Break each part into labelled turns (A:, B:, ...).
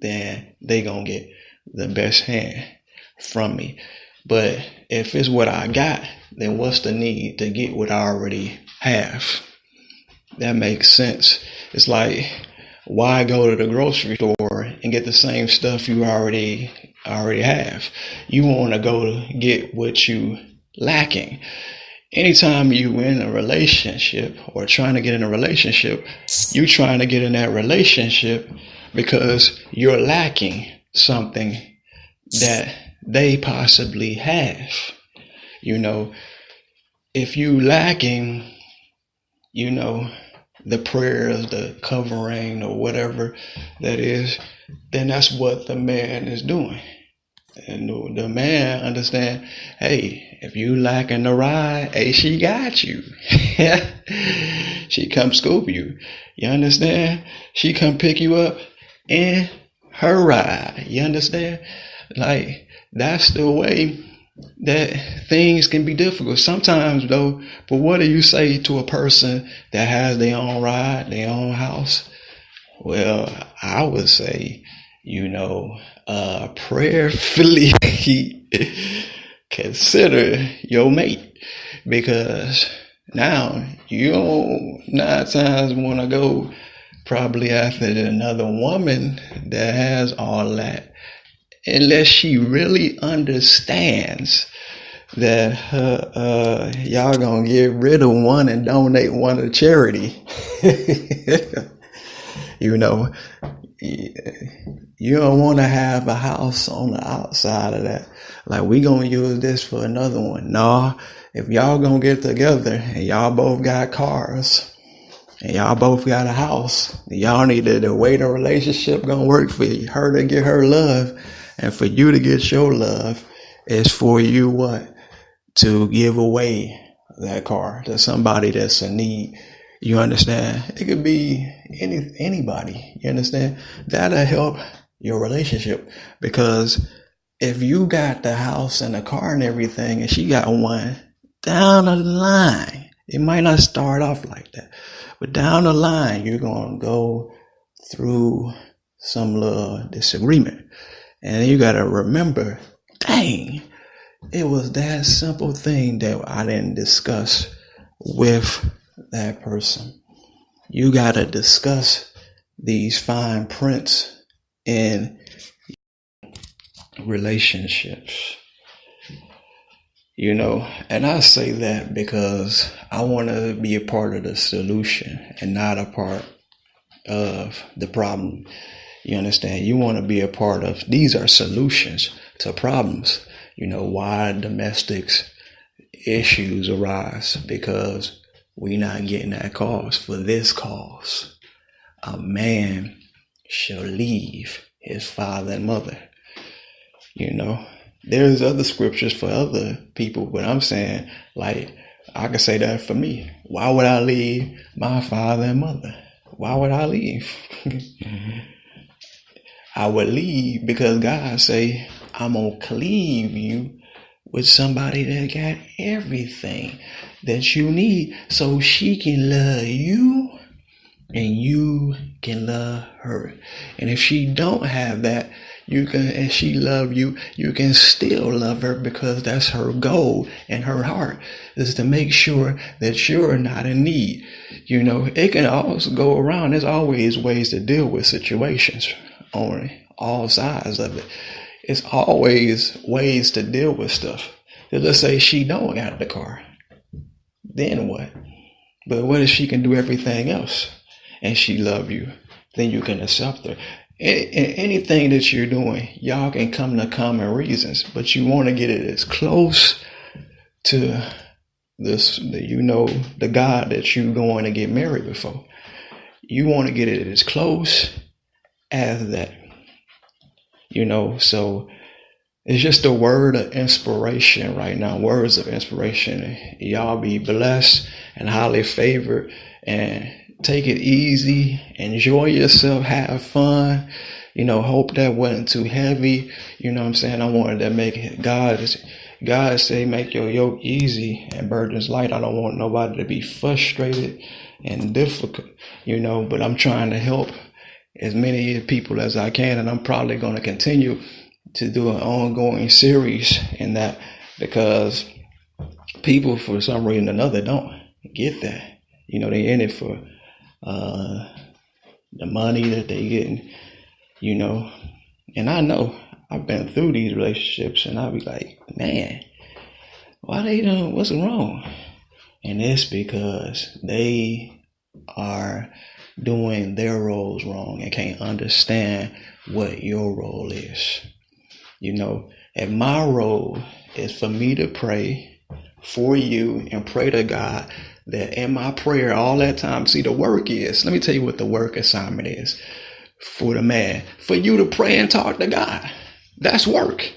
A: then they gonna get the best hand from me. But if it's what I got, then what's the need to get what I already have? That makes sense. It's like, why go to the grocery store and get the same stuff you already have? You want to go get what you lacking. Anytime you in a relationship or trying to get in a relationship, you trying to get in that relationship because you're lacking something that they possibly have. You know, if you lacking, you know, the prayers, the covering, or whatever that is, then that's what the man is doing. And the man understand, hey, if you lacking the ride, hey, she got you. She come scoop you. You understand? She come pick you up in her ride. You understand? Like, that's the way that things can be difficult sometimes, though. But what do you say to a person that has their own ride, their own house? Well, I would say, you know, prayerfully consider your mate, because now you don't 9 times want to go probably after another woman that has all that, unless she really understands that y'all gonna get rid of one and donate one to charity. You know, you don't want to have a house on the outside of that. Like, we gonna use this for another one. No, if y'all gonna get together and y'all both got cars and y'all both got a house, y'all need to, the way the relationship gonna work for you, her to get her love and for you to get your love, is for you what? To give away that car to somebody that's in need. You understand? It could be anybody. You understand? That'll help your relationship, because if you got the house and the car and everything and she got one, down the line, it might not start off like that, but down the line, you're going to go through some little disagreement. And you got to remember, dang, it was that simple thing that I didn't discuss with that person. You got to discuss these fine prints in relationships. You know, and I say that because I want to be a part of the solution and not a part of the problem. You understand? You want to be a part of, these are solutions to problems. You know, why domestic issues arise, because we not getting that cause. For this cause, a man shall leave his father and mother. You know, there's other scriptures for other people, but I'm saying, like, I can say that for me. Why would I leave my father and mother? Why would I leave? I would leave because God say, I'm going to cleave you with somebody that got everything that you need, so she can love you and you can love her. And if she don't have that, you can, and she love you, you can still love her, because that's her goal and her heart is to make sure that you're not in need. You know, it can also go around. There's always ways to deal with situations on all sides of it. It's always ways to deal with stuff. So let's say she don't got the car. Then what? But what if she can do everything else and she love you? Then you can accept her. Anything that you're doing, y'all can come to common reasons, but you want to get it as close to this, you know, the God that you're going to get married before. You want to get it as close as that. You know, so it's just a word of inspiration right now. Words of inspiration. Y'all be blessed and highly favored, and take it easy. Enjoy yourself. Have fun. You know, hope that wasn't too heavy. You know what I'm saying? I wanted to make it. God say, make your yoke easy and burdens light. I don't want nobody to be frustrated and difficult, you know, but I'm trying to help as many people as I can, and I'm probably going to continue to do an ongoing series in that, because people, for some reason or another, don't get that. They in it for the money that they getting, and I know I've been through these relationships, and I'll be like, man, why they doing, what's wrong? And it's because they are doing their roles wrong and can't understand what your role is. And my role is for me to pray for you and pray to God that in my prayer all that time, see, the work is, let me tell you what the work assignment is for the man, for you to pray and talk to God. That's work.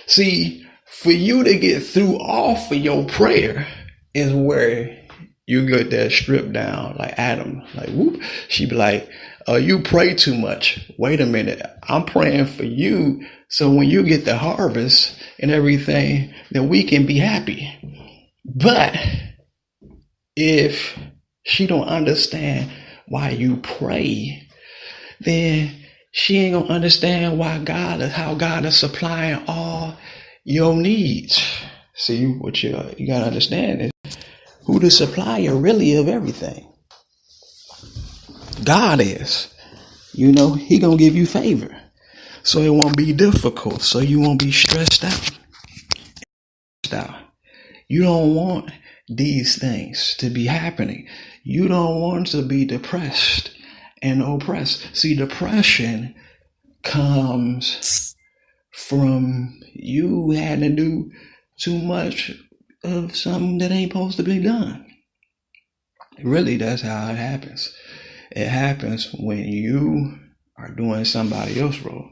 A: See, for you to get through off of your prayer is where you get that stripped down, like Adam, like whoop. She be like, you pray too much. Wait a minute. I'm praying for you. So when you get the harvest and everything, then we can be happy. But if she don't understand why you pray, then she ain't gonna understand how God is supplying all your needs. See, what you gotta understand is who the supplier really of everything. God is. He gonna give you favor, so it won't be difficult, so you won't be stressed out. You don't want these things to be happening. You don't want to be depressed and oppressed. See, depression comes from you had to do too much of something that ain't supposed to be done. Really, that's how it happens. It happens when you are doing somebody else's role.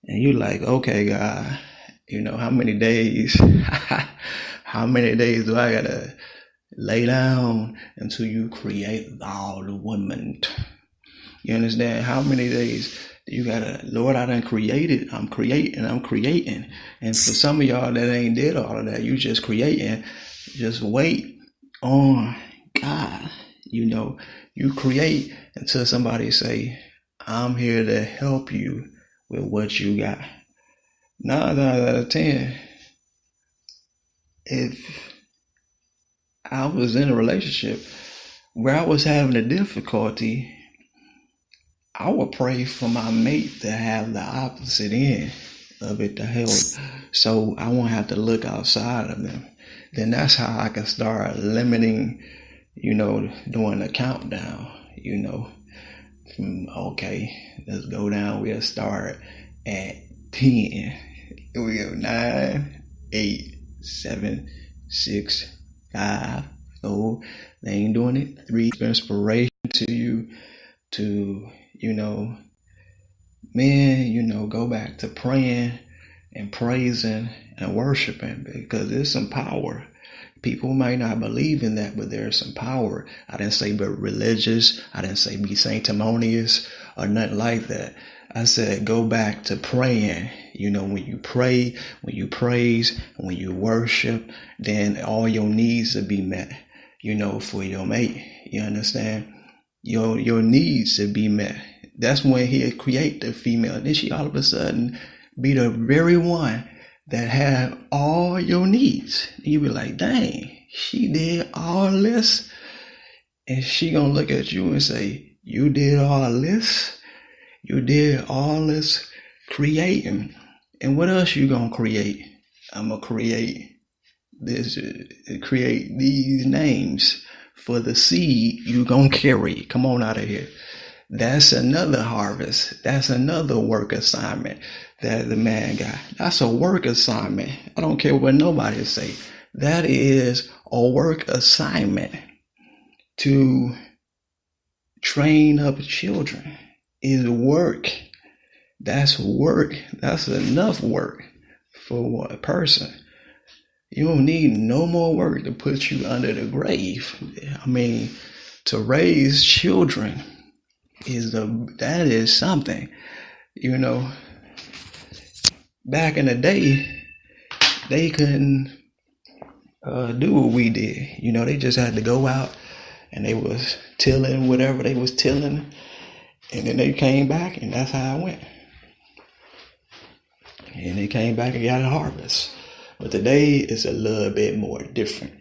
A: And you're like, okay, God, how many days, how many days do I gotta lay down until you create all the women? You understand? How many days you gotta, Lord, I done created, I'm creating. And for some of y'all that ain't did all of that, you just creating, just wait on God. You create until somebody say, I'm here to help you with what you got. 9 out of 10, if I was in a relationship where I was having a difficulty, I would pray for my mate to have the opposite end of it to help, so I won't have to look outside of them. Then that's how I can start limiting, doing a countdown, from, okay, let's go down. We'll start at 10. Here we go. 9, 8, 7, 6, 5, 4. They ain't doing it. 3. Inspiration to you to, go back to praying and praising and worshiping, because there's some power. People might not believe in that, but there's some power. I didn't say be religious. I didn't say be sanctimonious or nothing like that. I said go back to praying. When you pray, when you praise, when you worship, then all your needs will be met, for your mate. You understand? Your needs will be met. That's when he'll create the female. Then she all of a sudden be the very one that have all your needs. You be like, dang, she did all this. And she gonna look at you and say, you did all this? You did all this creating. And what else you gonna create? I'm gonna create this, create these names for the seed you gonna carry. Come on out of here. That's another harvest. That's another work assignment that the man got. That's a work assignment. I don't care what nobody say. That is a work assignment. To train up children is work. That's work. That's enough work for one person. You don't need no more work to put you under the grave. To raise children that is something. Back in the day, they couldn't do what we did. They just had to go out and they was tilling whatever they was tilling, And then they came back, and that's how I went. And they came back and got a harvest. But today is a little bit more different.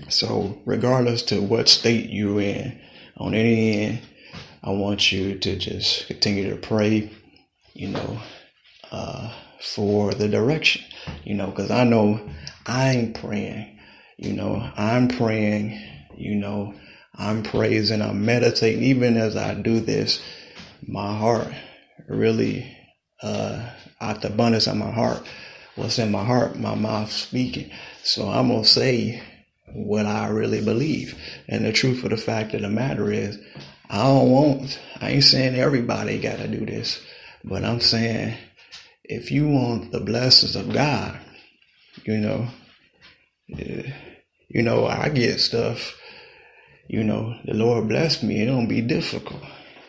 A: So regardless to what state you're in, on any end, I want you to just continue to pray, for the direction, because I know I'm praying, I'm praying, I'm praising, I'm meditating. Even as I do this, my heart really, out the abundance of my heart, what's in my heart, my mouth speaking. So I'm going to say what I really believe. And the truth of the fact of the matter is, I ain't saying everybody got to do this, but I'm saying if you want the blessings of God, I get stuff, the Lord bless me. It don't be difficult,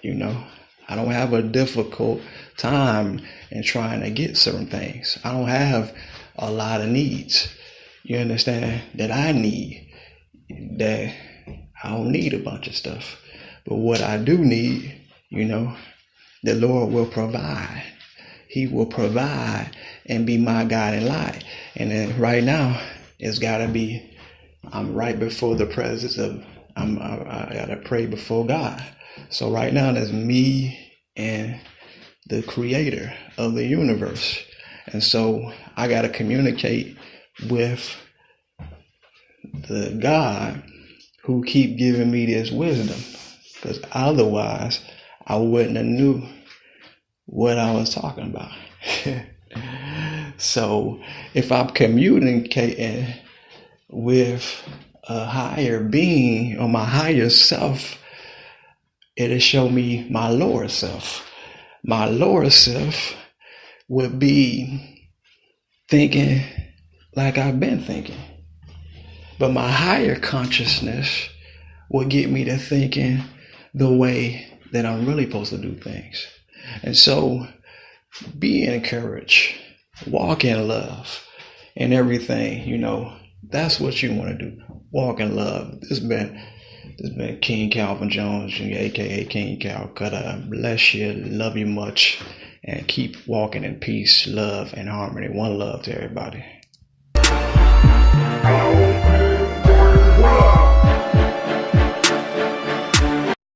A: I don't have a difficult time in trying to get certain things. I don't have a lot of needs, you understand, that I need, that I don't need a bunch of stuff. But what I do need, the Lord will provide. He will provide and be my guiding light. And then right now, it's got to be, I'm right before the presence of, I got to pray before God. So right now, there's me and the creator of the universe. And so I got to communicate with the God who keep giving me this wisdom. Because otherwise, I wouldn't have knew what I was talking about. So if I'm communicating with a higher being or my higher self, it'll show me my lower self. My lower self would be thinking like I've been thinking. But my higher consciousness will get me to thinking the way that I'm really supposed to do things. And so be encouraged, walk in love and everything, that's what you want to do. Walk in love. This has been King Calvin Jones, aka King Calcutter. Bless you, love you much, and keep walking in peace, love, and harmony. One love to everybody.